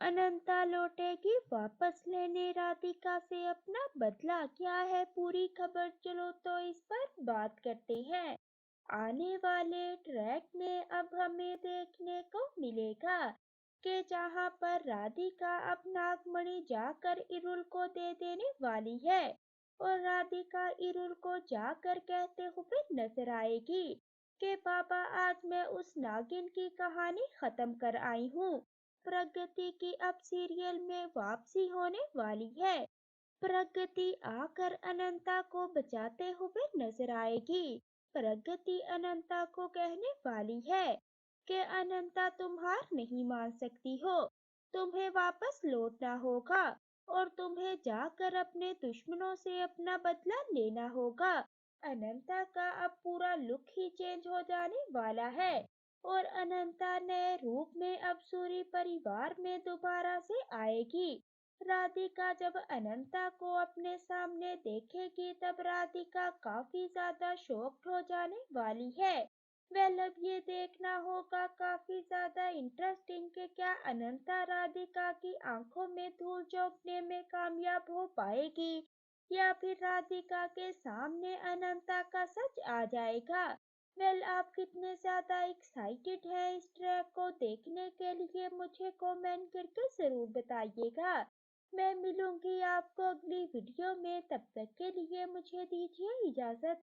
अनंता लौटेगी वापस लेने राधिका से अपना बदला, क्या है पूरी खबर, चलो तो इस पर बात करते हैं। आने वाले ट्रैक में अब हमें देखने को मिलेगा कि जहां पर राधिका अब नागमणि जाकर इरुल को दे देने वाली है और राधिका इरुल को जाकर कहते हुए नजर आएगी कि बाबा, आज मैं उस नागिन की कहानी खत्म कर आई हूँ। प्रगति की अब सीरियल में वापसी होने वाली है। प्रगति आकर अनंता को बचाते हुए नजर आएगी। प्रगति अनंता को कहने वाली है कि अनंता, तुम हार नहीं मान सकती हो, तुम्हें वापस लौटना होगा और तुम्हें जाकर अपने दुश्मनों से अपना बदला लेना होगा। अनंता का अब पूरा लुक ही चेंज हो जाने वाला है और अनंता नए रूप में अब सूरी परिवार में दोबारा से आएगी। राधिका जब अनंता को अपने सामने देखेगी तब राधिका काफी ज्यादा शॉक्ड हो जाने वाली है। वेल, अब ये देखना होगा काफी ज्यादा इंटरेस्टिंग कि क्या अनंता राधिका की आंखों में धूल झोंकने में कामयाब हो पाएगी या फिर राधिका के सामने अनंता का सच आ जाएगा। वेल, आप कितने ज्यादा एक्साइटेड हैं इस ट्रैक को देखने के लिए, मुझे कमेंट करके जरूर बताइएगा। मैं मिलूंगी आपको अगली वीडियो में, तब तक के लिए मुझे दीजिए इजाजत।